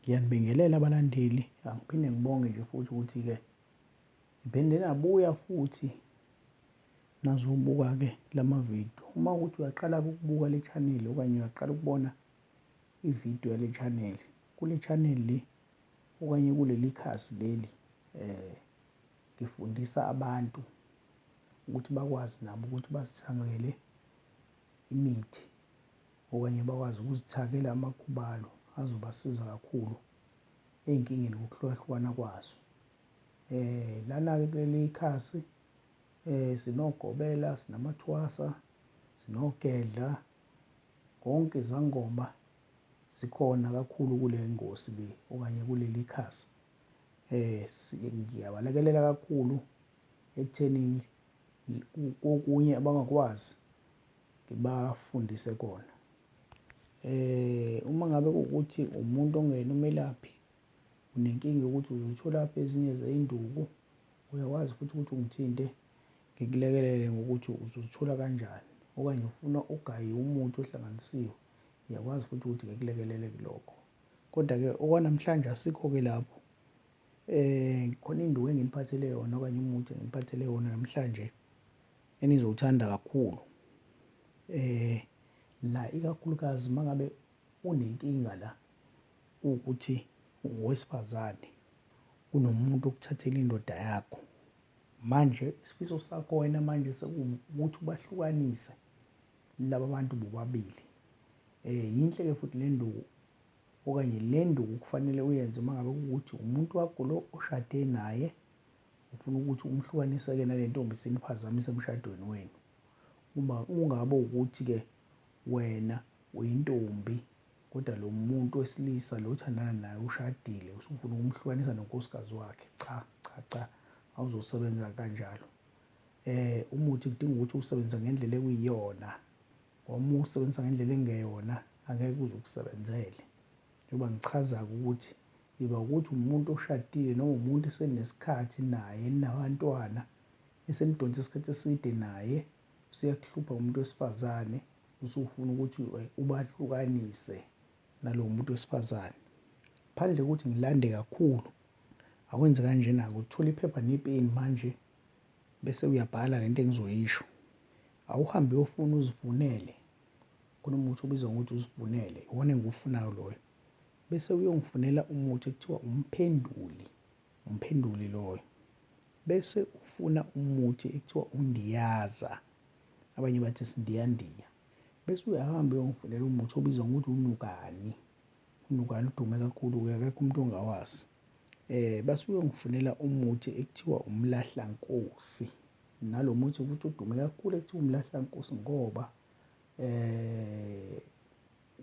Ngiyanibingelela abalandeli, angiphinde ngibonge nje futhi ukuthi-ke ngiphinde nabuya futhi nazobuka-ke lama-video. Uma ukuthi uyaqala ukubuka le channel okanye uyaqala ukubona ividiyo yale channel, kule channel le okanye kuleli khasi leli ngifundisa abantu ukuthi bakwazi nabo ukuthi bazithangele imithi okanye bakwazi ukuzithakela amakhubalo azobasiza kakhulu ey'nkingeni ngokuhlukahlukana kwazo. Lana-ke kuleli khasi sinogobela, sinamathwasa, sinogedla, konke izangoma zikhona kakhulu kule ngosi le okanye kuleli khasi. Ngiyabalekelela kakhulu ekuthenini kokunye abangakwazi ngibafundise kona. Uma ngabe kuwukuthi umuntu ongena umelaphi, unenkinga yokuthi uzotholaphi ezinye zey'nduku, uyakwazi futhi ukuthi ungithinte ngikulekelele ngokuthi uzothola kanjani, okanye ufuna ugaye umuthi ohlanganisiwe, uyakwazi futhi ukuthi ngikulekelele kulokho. Kodwa-ke okwanamhlanje asikho-ke lapho. Khona induku engiphathele yona okanye umuthi engiphathele wona namhlanje enizowuthanda kakhulu. La ikakhulukazi uma ngabe unenkinga la ukuthi owesifazane unomuntu okuthathela indoda yakho, manje isifiso sakho wena manje sekuwukuthi ubahlukanise laba bantu bobabili. Yinhle-ke futhi le nduku okanye le nduku kufanele uyenze uma ngabe kuwukuthi umuntu wakho lo oshade naye ufuna ukuthi umhlukanise-ke nale ntombi siniphazamise emshadweni wenu. Ungabe ukuthi-ke wena uyintombi kodwa lo muntu wesilisa lo othandana naye ushadile usufuna ukumhlukanisa nonkosikazi wakhe. Cha, awuzosebenza kanjalo. Umuthi kudinga ukuthi uwusebenzise ngendlela ekuyiyona. Uma usebenzisa ngendlela ekungeyona angeke uze ukusebenzele. Njengoba ngichaza-ke ukuthi yiba ukuthi umuntu oshadile noma umuntu esenesikhathi naye enabantwana esenidonse isikhathi eside naye, useyakuhlupha umuntu wesifazane, usufuna ukuthi ubahlukanise nalowo muntu wesifazane. Phandle kokuthi ngilande kakhulu, awenze kanjena-ke, uthola iphepha nepeni manje bese uyabhala lento engizoyisho. Awuhambe uyofuna uzivunele, khona umuthi obizwa ngokuthi uzivunele, iwona engiwufunayo loyo. Bese uyongifunela umuthi ekuthiwa umphenduli loyo. Bese ufuna umuthi ekuthiwa undiyaza, abanye bathi sindiyandiya. Bese uyahamba uyongifunela umuthi obizwa ngokuthi unukani. Unukani udume kakhulu, akekho umuntu ongawazi. Bese uyongifunela umuthi ekuthiwa umlahlankosi. Nalo muthi futhi udume kakhulu ekuthiwa umlahlankosi ngoba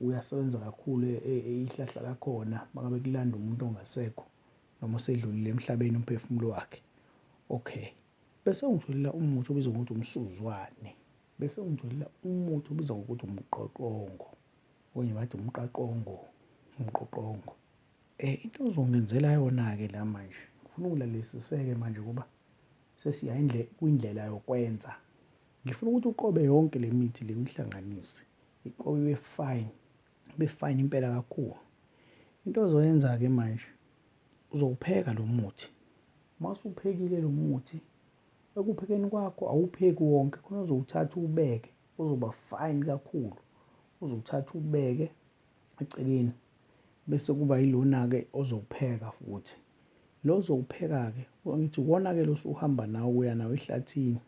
uyasebenza kakhulu ihlahla lakhona uma ngabe kulanda umuntu ongasekho noma osedlulile emhlabeni umphefumulo wakhe. Okay. Bese ungitholela umuthi obizwa ngokuthi umsuzwane. Bese ungitholela umuthi obizwa ngokuthi umqoqongo. Okanye bathi umqaqongo, umqoqongo. Into ozongenzela yona-ke la manje, ngifuna ungilalelisise-ke manje ngoba sesiya kwindlela yokwenza. Ngifuna ukuthi uqobe yonke le mithi le uyihlanganise. Iqobe ibe fine impela kakhulu. Into ozoyenza-ke manje, uzowupheka lo muthi. Uma usuphekile lo muthi, ekuphekeni kwakho awupheki wonke, khona uzowuthatha uwubeke, uzoba fine kakhulu. Uzowuthatha uwubeke eceleni, bese kuba yilona-ke ozowupheka futhi. Lo ozowupheka-ke, ngithi uwona-ke lo usuhamba nawo uya nawo ehlathini.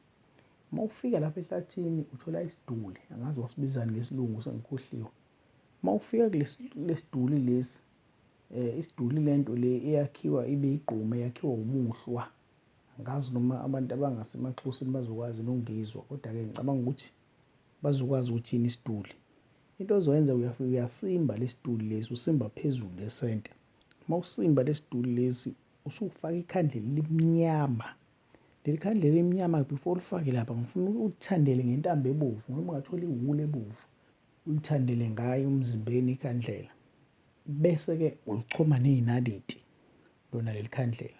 Uma ufika lapha ehlathini uthola isiduli, angazi wasibizani ngesiLungu sengikhohliwe. Uma ufika kulesiduli lesi, isiduli lento le eyakhiwa ibe igqume, yakhiwa umuhlwa. Angazi noma abantu abangasemaXhoseni bazokwazi nokungizwa, kodwa-ke ngicabanga ukuthi bazokwazi ukuthi yini isiduli. Into ozoyenza uyafika uyasimba lesiduli lesi, usimba phezulu lesenta. Uma usimba lesiduli lesi, usufaka ikhandlela elimnyama. Leli khandlela elimnyama before ulifake lapha, ngifuna ulithandele ngentambo ebovu, noma ungathola iwuli ebovu, uyithandele ngayo emzimbeni ikhandlela. Bese-ke ulichoma ney'naliti lona leli khandlela,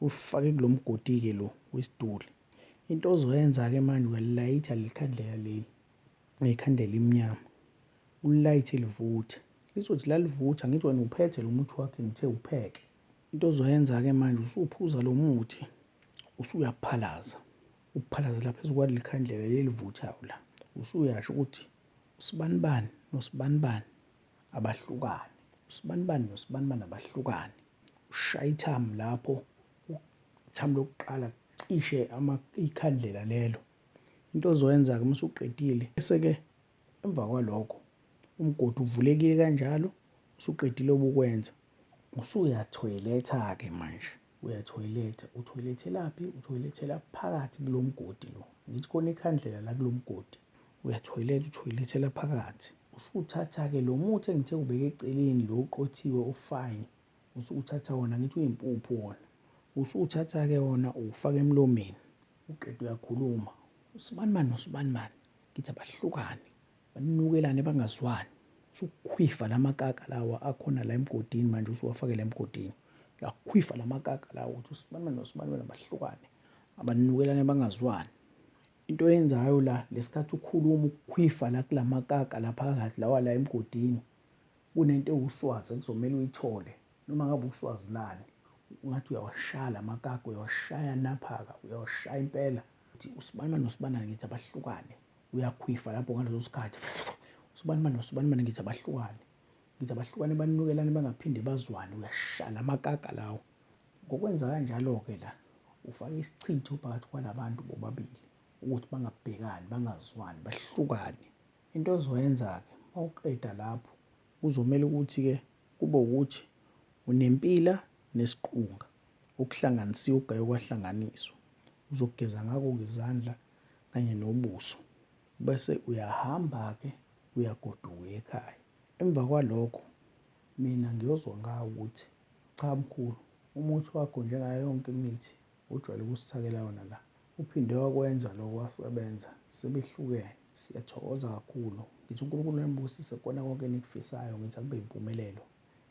ufake kulo mgodi-ke lo wesiduli. Into ozoyenza-ke manje, uyalilayitha leli khandlela leli, nekhandlela imnyama, ulilayithe livuthe. lizothi lalivutha ngithi wena uphethe lo muthi wakhe ngithe upheke. Into ozoyenza-ke manje usuphuza lo muthi usuyaphalaza. Ukuphalazela phezu kwaleli khandlela lelivuthayo la. Usuyasho ukuthi usibanibani nosibanibani abahlukane. Usibanibani nosibanibani abahlukane. Ushaya ithamu lapho, ithamu lokuqala cishe ikhandlela lelo. Into ozoyenza-ke uma usuqedile bese-ke emva kwalokho umgodi uvulekile kanjalo, usuqedile obukwenza. Usuyathoyiletha-ke manje, uyathoyiletha. Uthoyilethelaphi? Uthoyilethela phakathi kulo mgodi lo. Ngithi khona ikhandlela la kulo mgodi. Uyathoyiletha, uthoyilethela phakathi. Usuthatha-ke lo muthi engithe ubeke eceleni lo uqothiwe ofine. Usuthatha wona ngithi uyimpuphu wona. Usuthatha-ke wona uwufaka emlomeni. Uqeda uyakhuluma. Usibanibani nosibanibani ngithi abahlukane. Banukelane bangazwani. Usukhwifa lamakaka lawa akhona la emgodini manje usuwafake la emgodini. Uyakhwifa lamakaka lawa ukuthi usibanibani nosibanibani abahlukane. Abanukelane bangazwani. Into oyenzayo la lesikhathi ukhuluma ukukhwifa la kulamakaka la phakathi lawa la emgodini. Kunento ewuswazi ekuzomela uyithole noma ngabe uswazi lani. Ungathi uyawashaya lamakaka, uyawashaya naphaka, uyawashaya impela. Uthi usibanibani nosibanibani ngithi abahlukane. Uyakhwifa lapho ngaleso sikhathi. Usibanibani nosibanibani ngithi abahlukane. Ngithi abahlukane banukelane bangaphinde bazwane. Uyashaya lamakaka lawo. Ngokwenza kanjalo-ke la ufaka ischitho phakathi kwalabantu bobabili ukuthi bangabhekani, bangazwani, bahlukane. Into ozoyenza-ke uma uqeda lapho kuzomela ukuthi-ke kube ukuthi unempila nesiqunga okuhlanganisiwe, ugaye kwahlanganiswa. Uzogeza ngako-ke izandla kanye nobuso. Bese uyahamba-ke uyagoduka uye ekhaya. Emva kwalokho mina ngiyozwa ngawo ukuthi cha mkhulu, umuthi wakho njengayo yonke imithi ojwayele ukusithakela yona la uphinde wakwenza lokho wasebenza. Sebehlukene. Siyathokoza kakhulu. Ngithi uNkulunkulu anibusise kona konke enikufisayo. Ngithi akube yimpumelelo.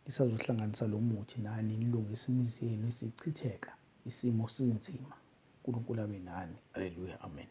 Lisazohlanganisa lo muthi nani nilungise imizi yenu isichitheka isimo sinzima. uNkulunkulu abe nani. Haleluya. Amen.